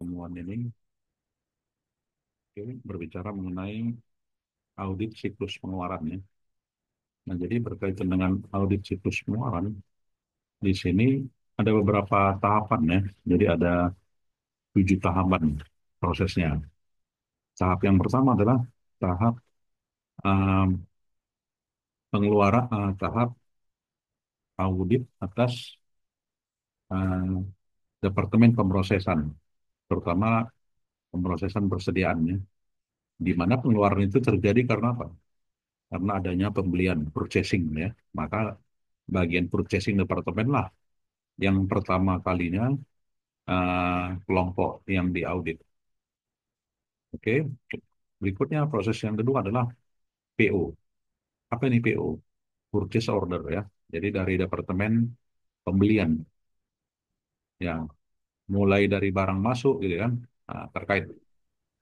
Pertemuan ini berbicara mengenai audit siklus pengeluaran ya. Nah, jadi berkaitan dengan audit siklus pengeluaran, di sini ada beberapa tahapan ya. Jadi ada 7 tahapan prosesnya. Tahap yang pertama adalah tahap um, tahap audit atas uh, departemen pemrosesan, terutama pemrosesan persediaannya, di mana pengeluaran itu terjadi karena apa? Karena adanya pembelian, purchasing ya. Maka bagian purchasing departemen lah yang pertama kalinya kelompok yang diaudit. Oke, berikutnya proses yang kedua adalah PO. Apa ini PO? Purchase order ya. Jadi dari departemen pembelian yang mulai dari barang masuk gitu kan, terkait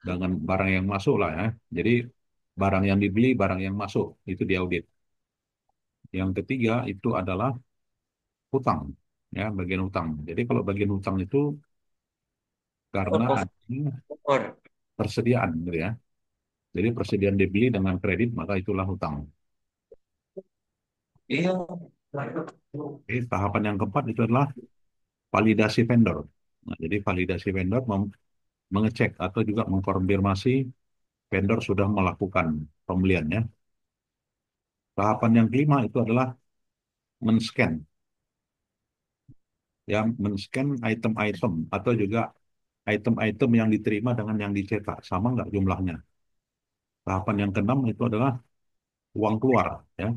dengan barang yang masuk lah ya. Jadi barang yang dibeli, barang yang masuk itu diaudit. Yang ketiga itu adalah hutang ya, bagian hutang. Jadi kalau bagian hutang itu karena adanya persediaan gitu ya. Jadi persediaan dibeli dengan kredit maka itulah hutang. Iya. Oke, tahapan yang keempat itu adalah validasi vendor. Nah, jadi validasi vendor mengecek atau juga mengkonfirmasi vendor sudah melakukan pembeliannya. Tahapan yang kelima itu adalah men-scan, ya men-scan item-item atau juga item-item yang diterima dengan yang dicetak sama nggak jumlahnya. Tahapan yang keenam itu adalah uang keluar, ya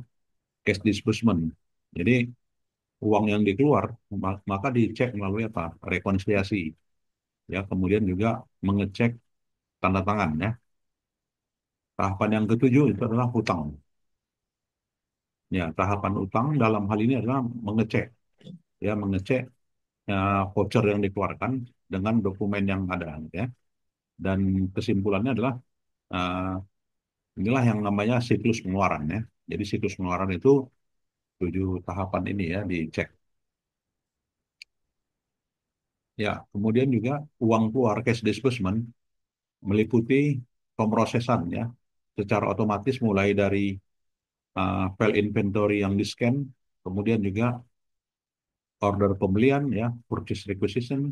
cash disbursement. Jadi uang yang dikeluar maka dicek melalui apa? Rekonsiliasi, ya kemudian juga mengecek tanda tangan ya. Tahapan yang ketujuh itu adalah hutang. Ya, tahapan utang dalam hal ini adalah mengecek, ya mengecek ya, voucher yang dikeluarkan dengan dokumen yang ada, ya. Dan kesimpulannya adalah eh, inilah yang namanya siklus pengeluaran ya. Jadi siklus pengeluaran itu 7 tahapan ini ya dicek. Ya, kemudian juga uang keluar cash disbursement meliputi pemrosesan ya secara otomatis mulai dari file inventory yang di-scan, kemudian juga order pembelian ya, purchase requisition,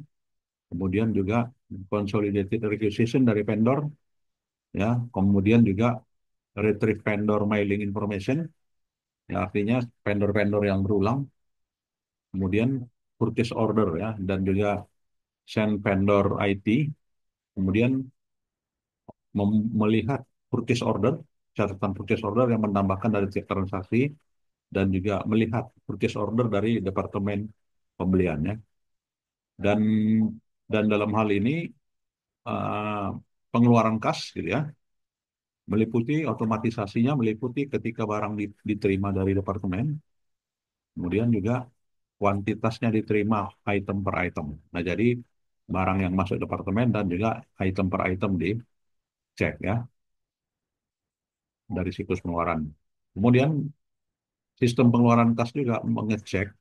kemudian juga consolidated requisition dari vendor ya, kemudian juga retrieve vendor mailing information ya artinya vendor-vendor yang berulang, kemudian purchase order ya dan juga send vendor IT, kemudian melihat purchase order, catatan purchase order yang menambahkan dari tiap transaksi dan juga melihat purchase order dari departemen pembeliannya. Dan dan dalam hal ini uh, pengeluaran kas gitu ya meliputi otomatisasinya meliputi ketika barang diterima dari departemen, kemudian juga kuantitasnya diterima item per item. Nah, jadi barang yang masuk departemen dan juga item per item dicek ya dari siklus pengeluaran. Kemudian sistem pengeluaran kas juga mengecek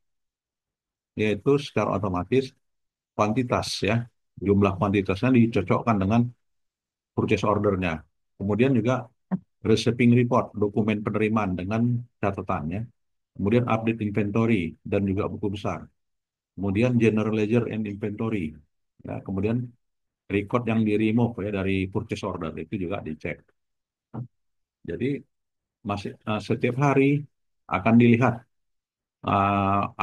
yaitu secara otomatis kuantitas ya, jumlah kuantitasnya dicocokkan dengan purchase ordernya. Kemudian juga receiving report, dokumen penerimaan dengan catatannya. Kemudian update inventory dan juga buku besar. Kemudian general ledger and inventory. Ya, kemudian record yang di remove ya dari purchase order itu juga dicek. Jadi setiap hari akan dilihat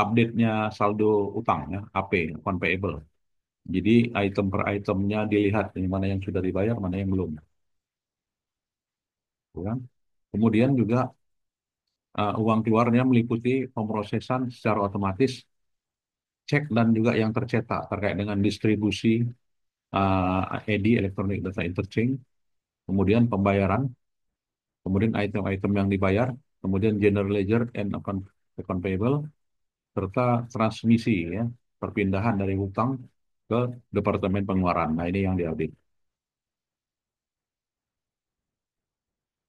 update-nya saldo utang ya, AP, account payable. Jadi item per itemnya dilihat ini mana yang sudah dibayar, mana yang belum. Ya. Kemudian juga uang keluarnya meliputi pemrosesan secara otomatis, cek dan juga yang tercetak terkait dengan distribusi ED, Electronic Data Interchange, kemudian pembayaran, kemudian item-item yang dibayar, kemudian general ledger and account payable, serta transmisi ya, perpindahan dari hutang ke departemen pengeluaran. Nah, ini yang diaudit.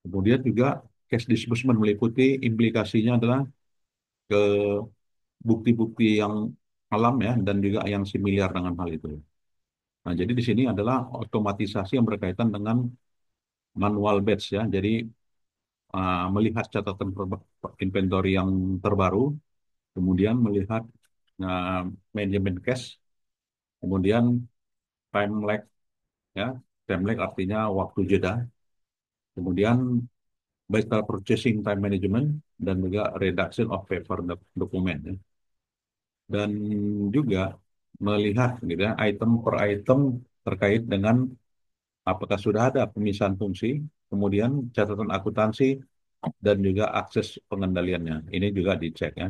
Kemudian juga cash disbursement meliputi implikasinya adalah ke bukti-bukti yang alam ya dan juga yang similar dengan hal itu. Nah, jadi di sini adalah otomatisasi yang berkaitan dengan manual batch ya. Jadi melihat catatan inventory yang terbaru, kemudian melihat uh, manajemen cash, kemudian time lag ya. Time lag artinya waktu jeda. Kemudian better purchasing time management dan juga reduction of paper dokumen ya. Dan juga melihat gitu ya, item per item terkait dengan apakah sudah ada pemisahan fungsi, kemudian catatan akuntansi dan juga akses pengendaliannya. Ini juga dicek ya.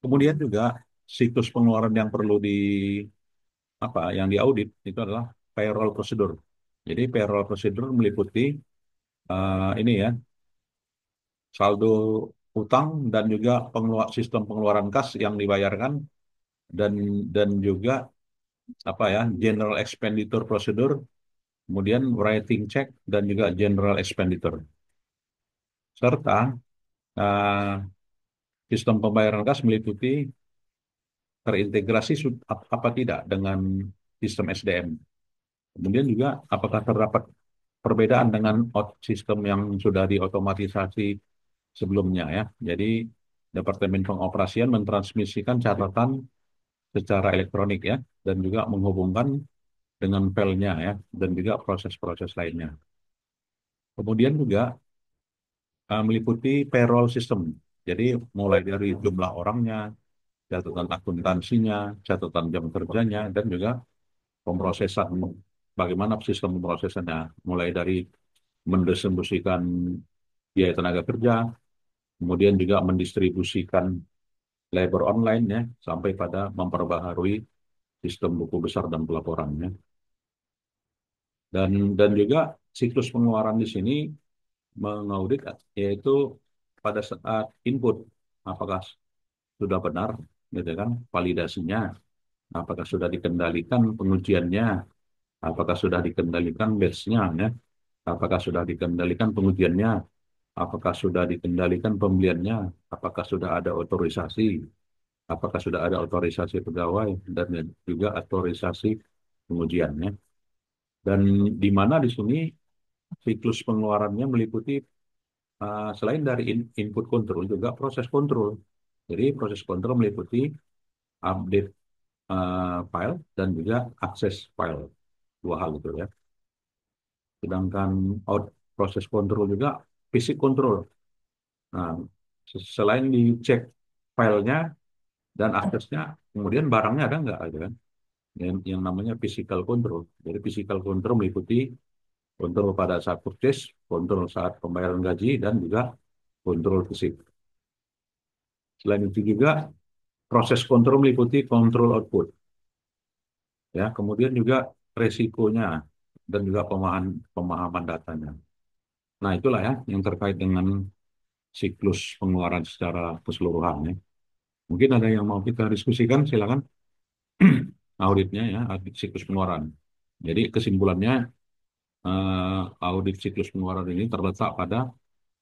Kemudian juga siklus pengeluaran yang perlu yang diaudit itu adalah payroll procedure. Jadi payroll procedure meliputi ini ya, saldo utang dan juga sistem pengeluaran kas yang dibayarkan dan juga general expenditure procedure, kemudian writing check dan juga general expenditure, serta uh, sistem pembayaran kas meliputi terintegrasi apa tidak dengan sistem SDM. Kemudian juga apakah terdapat perbedaan dengan sistem yang sudah diotomatisasi sebelumnya ya. Jadi Departemen Pengoperasian mentransmisikan catatan secara elektronik ya dan juga menghubungkan dengan filenya ya dan juga proses-proses lainnya. Kemudian juga meliputi payroll system. Jadi mulai dari jumlah orangnya, catatan akuntansinya, catatan jam kerjanya, dan juga pemrosesan. Bagaimana sistem pemrosesannya? Mulai dari mendistribusikan biaya tenaga kerja, kemudian juga mendistribusikan labor online ya, sampai pada memperbaharui sistem buku besar dan pelaporannya. Dan juga siklus pengeluaran di sini mengaudit yaitu pada saat input apakah sudah benar gitu kan validasinya, apakah sudah dikendalikan pengujiannya, apakah sudah dikendalikan batch-nya ya, apakah sudah dikendalikan pengujiannya, apakah sudah dikendalikan pembeliannya, apakah sudah ada otorisasi, apakah sudah ada otorisasi pegawai dan juga otorisasi pengujiannya. Dan di mana di sini siklus pengeluarannya meliputi selain dari input control juga proses kontrol. Jadi proses kontrol meliputi update file dan juga akses file, dua hal itu ya. Sedangkan proses kontrol juga fisik kontrol. Nah, selain dicek filenya dan aksesnya, kemudian barangnya ada nggak gitu kan? Yang namanya physical control. Jadi physical control meliputi kontrol pada saat purchase, kontrol saat pembayaran gaji, dan juga kontrol fisik. Selain itu juga proses kontrol meliputi kontrol output, ya. Kemudian juga resikonya dan juga pemahaman datanya. Nah, itulah ya yang terkait dengan siklus pengeluaran secara keseluruhan ya. Mungkin ada yang mau kita diskusikan, silakan. Auditnya ya, audit siklus pengeluaran. Jadi kesimpulannya audit siklus pengeluaran ini terletak pada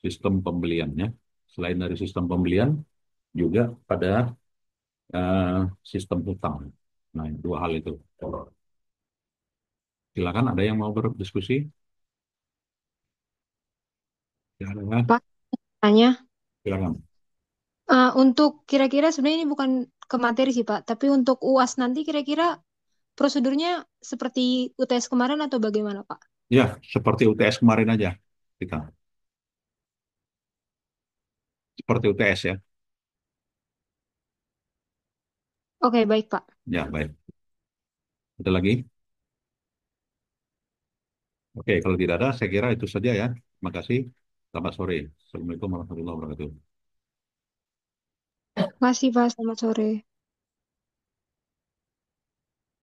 sistem pembeliannya. Selain dari sistem pembelian, juga pada eh, sistem hutang. Nah, dua hal itu. Silakan ada yang mau berdiskusi? Silakan. Pak, tanya, Silakan. untuk kira-kira sebenarnya ini bukan ke materi sih Pak, tapi untuk UAS nanti kira-kira prosedurnya seperti UTS kemarin atau bagaimana Pak? Ya, seperti UTS kemarin aja kita. Seperti UTS ya. Oke, baik Pak. Ya, baik. Ada lagi? Oke, kalau tidak ada, saya kira itu saja ya. Terima kasih. Selamat sore. Assalamualaikum warahmatullahi wabarakatuh. Makasih Pak, selamat sore.